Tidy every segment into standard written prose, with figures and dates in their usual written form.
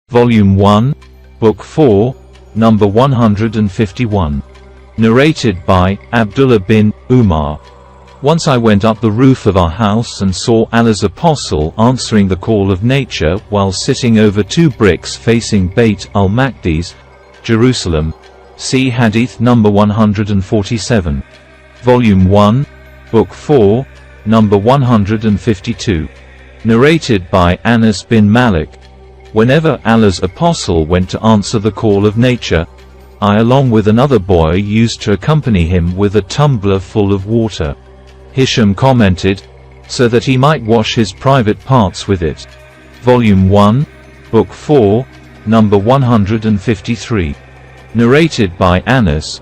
Volume 1, Book 4, number 151. Narrated by Abdullah bin Umar. Once I went up the roof of our house and saw Allah's apostle answering the call of nature while sitting over 2 bricks facing Bayt al-Maqdis, Jerusalem. See Hadith number 147. Volume 1, Book 4, number 152. Narrated by Anas bin Malik. Whenever Allah's apostle went to answer the call of nature, I along with another boy used to accompany him with a tumbler full of water. Hisham commented, so that he might wash his private parts with it. Volume 1, Book 4, number 153. Narrated by Anas.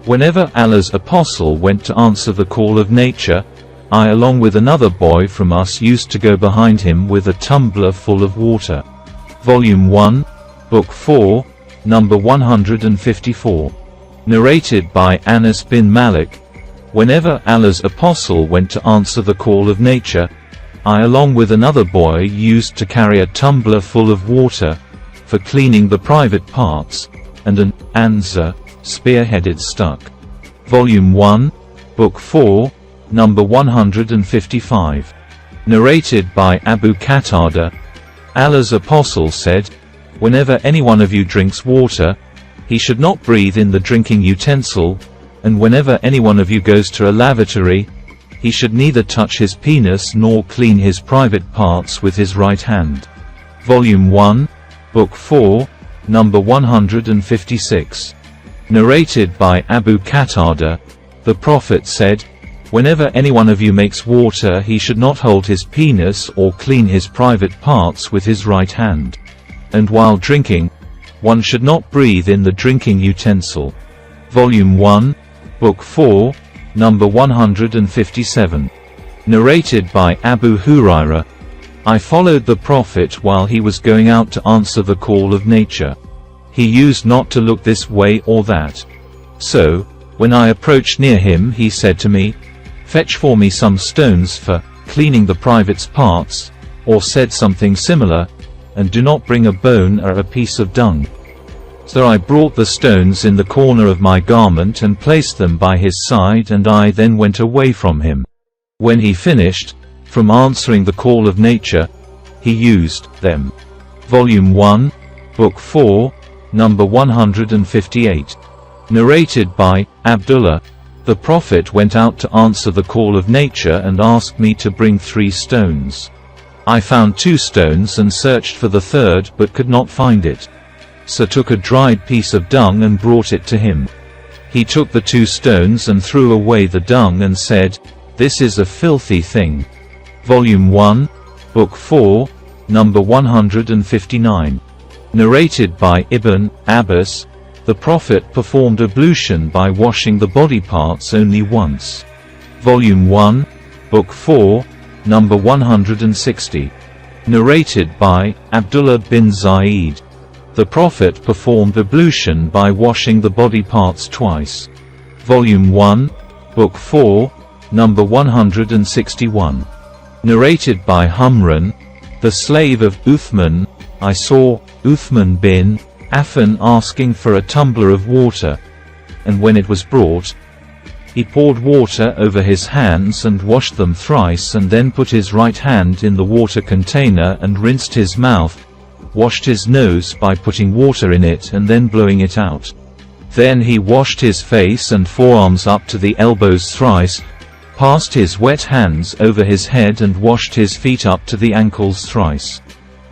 Whenever Allah's apostle went to answer the call of nature, I along with another boy from us used to go behind him with a tumbler full of water. Volume 1, Book 4, number 154. Narrated by Anas bin Malik. Whenever Allah's apostle went to answer the call of nature, I along with another boy used to carry a tumbler full of water, for cleaning the private parts, and an anza, spear-headed stuck. Volume 1, Book 4, number 155. Narrated by Abu Qatada. Allah's apostle said, whenever any one of you drinks water, he should not breathe in the drinking utensil, and whenever any one of you goes to a lavatory, he should neither touch his penis nor clean his private parts with his right hand. Volume 1, Book 4, number 156. Narrated by Abu Qatada. The Prophet said, whenever any one of you makes water, he should not hold his penis or clean his private parts with his right hand. And while drinking, one should not breathe in the drinking utensil. Volume 1, Book 4, number 157. Narrated by Abu Hurairah. I followed the Prophet while he was going out to answer the call of nature. He used not to look this way or that. So, when I approached near him, he said to me, fetch for me some stones for cleaning the private parts, or said something similar, and do not bring a bone or a piece of dung. So I brought the stones in the corner of my garment and placed them by his side, and I then went away from him. When he finished, from answering the call of nature, he used them. Volume 1, Book 4, number 158. Narrated by Abdullah. The Prophet went out to answer the call of nature and asked me to bring 3 stones. I found 2 stones and searched for the third but could not find it. So took a dried piece of dung and brought it to him. He took the 2 stones and threw away the dung and said, this is a filthy thing. Volume 1, Book 4, number 159. Narrated by Ibn Abbas. The Prophet performed ablution by washing the body parts only once. Volume 1, Book 4, number 160. Narrated by Abdullah bin Zaid. The Prophet performed ablution by washing the body parts twice. Volume 1, Book 4, number 161. Narrated by Humran, the slave of Uthman. I saw Uthman bin Affan asking for a tumbler of water, and when it was brought, he poured water over his hands and washed them thrice, and then put his right hand in the water container and rinsed his mouth, washed his nose by putting water in it and then blowing it out. Then he washed his face and forearms up to the elbows thrice, passed his wet hands over his head and washed his feet up to the ankles thrice.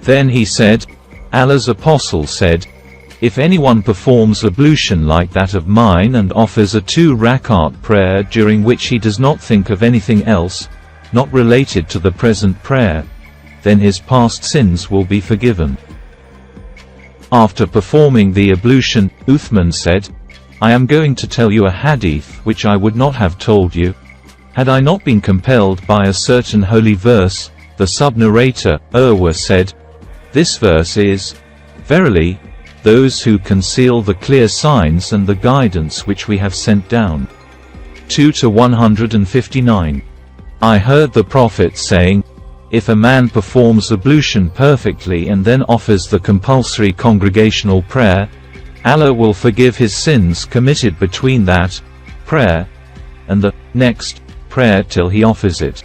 Then he said, Allah's apostle said, if anyone performs ablution like that of mine and offers a 2-rakat prayer during which he does not think of anything else, not related to the present prayer, then his past sins will be forgiven. After performing the ablution, Uthman said, I am going to tell you a hadith which I would not have told you, had I not been compelled by a certain holy verse. The sub-narrator, Urwa, said, this verse is, verily, those who conceal the clear signs and the guidance which we have sent down. 2 to 159. I heard the Prophet saying, if a man performs ablution perfectly and then offers the compulsory congregational prayer, Allah will forgive his sins committed between that prayer and the next prayer till he offers it.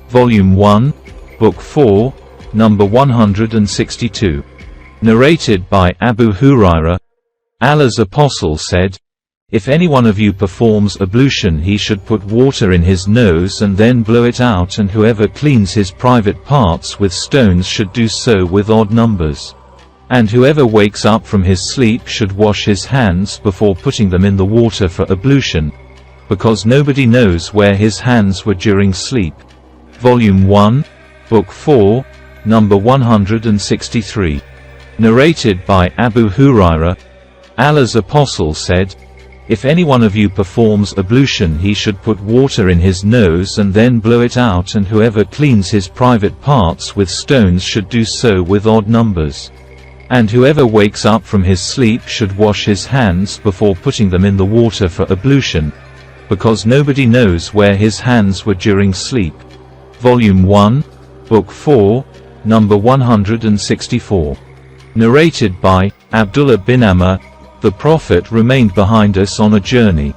Volume 1, Book 4, number 162. Narrated by Abu Hurairah, Allah's Apostle said, "If any one of you performs ablution, he should put water in his nose and then blow it out, and whoever cleans his private parts with stones should do so with odd numbers. And whoever wakes up from his sleep should wash his hands before putting them in the water for ablution, because nobody knows where his hands were during sleep." Volume 1, Book 4, number 163. Narrated by Abu Hurairah, Allah's Apostle said, "If any one of you performs ablution, he should put water in his nose and then blow it out, and whoever cleans his private parts with stones should do so with odd numbers. And whoever wakes up from his sleep should wash his hands before putting them in the water for ablution, because nobody knows where his hands were during sleep." Volume 1, Book 4, number 164. Narrated by Abdullah bin Amr, "The Prophet remained behind us on a journey.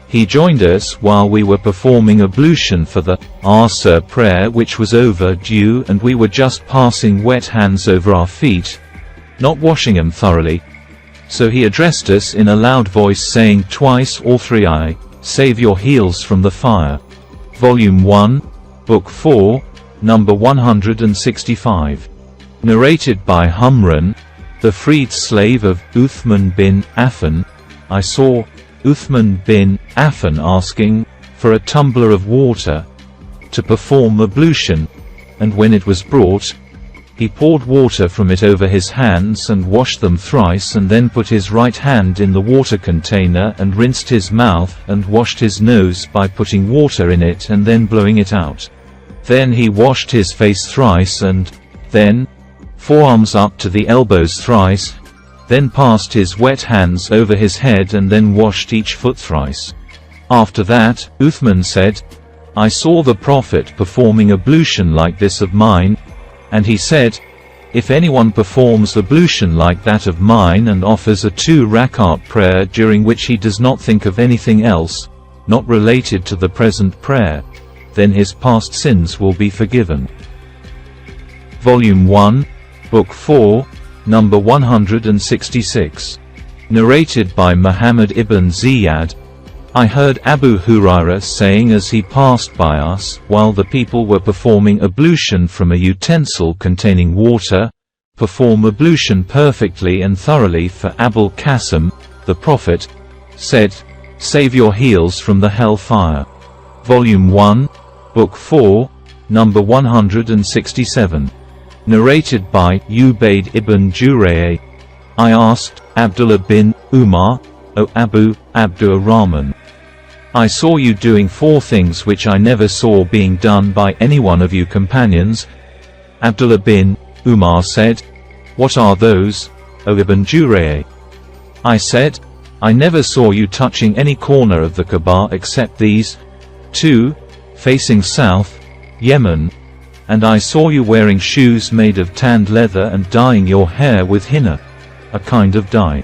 He joined us while we were performing ablution for the Asr prayer, which was overdue, and we were just passing wet hands over our feet, not washing them thoroughly. So he addressed us in a loud voice, saying twice or three, "I save your heels from the fire." Volume 1, Book 4, number 165. Narrated by Humran, the freed slave of Uthman bin Affan, "I saw Uthman bin Affan asking for a tumbler of water to perform ablution, and when it was brought, he poured water from it over his hands and washed them thrice, and then put his right hand in the water container and rinsed his mouth and washed his nose by putting water in it and then blowing it out. Then he washed his face thrice, and then forearms up to the elbows thrice, then passed his wet hands over his head and then washed each foot thrice. After that, Uthman said, I saw the Prophet performing ablution like this of mine, and he said, if anyone performs ablution like that of mine and offers a 2-rakat prayer during which he does not think of anything else, not related to the present prayer, then his past sins will be forgiven." Volume 1, Book 4, number 166. Narrated by Muhammad ibn Ziyad, "I heard Abu Hurairah saying as he passed by us while the people were performing ablution from a utensil containing water, perform ablution perfectly and thoroughly for Abul Qasim, the Prophet said, save your heels from the hellfire." Volume 1, Book 4, number 167. Narrated by Ubayd ibn Jurayh, "I asked Abdullah bin Umar, O Abu Abdurrahman, I saw you doing 4 things which I never saw being done by any one of you companions." Abdullah bin Umar said, "What are those, O Ibn Jurayh?" I said, "I never saw you touching any corner of the Kaaba except these 2, facing south, Yemen, and I saw you wearing shoes made of tanned leather and dyeing your hair with henna, a kind of dye.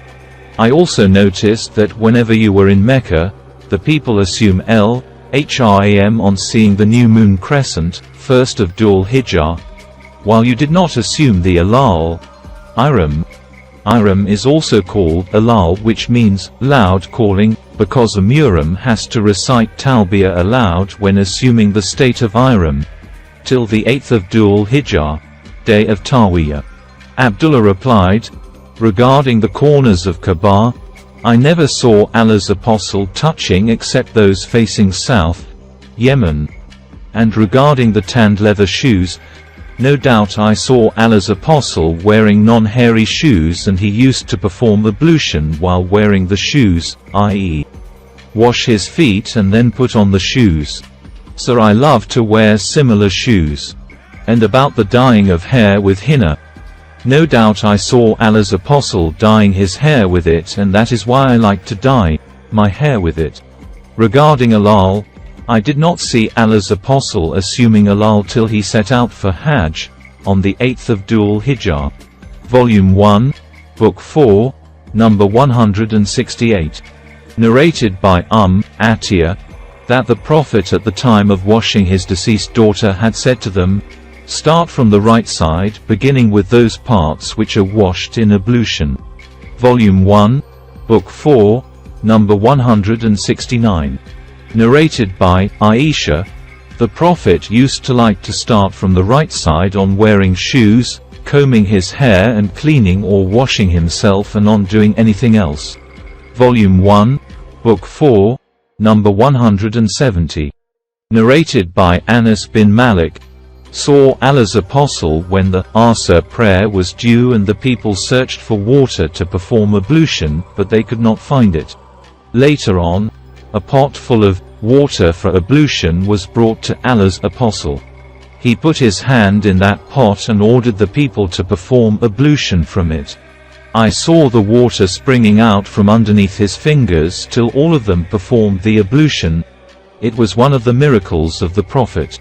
I also noticed that whenever you were in Mecca, the people assume Al-Hram on seeing the new moon crescent, 1st of Dhul Hijjah, while you did not assume the Al-Hram. Ihram is also called Alal, which means loud calling, because a Muhrim has to recite Talbiyah aloud when assuming the state of Ihram, till the 8th of Dhul Hijjah, day of Tarwiyah." Abdullah replied, "Regarding the corners of Kaaba, I never saw Allah's Apostle touching except those facing south, Yemen. And regarding the tanned leather shoes, no doubt I saw Allah's Apostle wearing non-hairy shoes, and he used to perform ablution while wearing the shoes, i.e., wash his feet and then put on the shoes. So I love to wear similar shoes. And about the dyeing of hair with henna, no doubt I saw Allah's Apostle dyeing his hair with it, and that is why I like to dye my hair with it. Regarding Alal, I did not see Allah's apostle assuming halal till he set out for Hajj, on the 8th of Dhul Hijjah. Volume 1, Book 4, number 168. Narrated by Atiyah, that the Prophet at the time of washing his deceased daughter had said to them, "Start from the right side, beginning with those parts which are washed in ablution." Volume 1, Book 4, number 169. Narrated by Aisha, the Prophet used to like to start from the right side on wearing shoes, combing his hair and cleaning or washing himself, and on doing anything else. Volume 1, Book 4, number 170. Narrated by Anas bin Malik, saw Allah's apostle when the Asr prayer was due and the people searched for water to perform ablution, but they could not find it. Later on, a pot full of water for ablution was brought to Allah's apostle. He put his hand in that pot and ordered the people to perform ablution from it. I saw the water springing out from underneath his fingers till all of them performed the ablution. It was one of the miracles of the Prophet.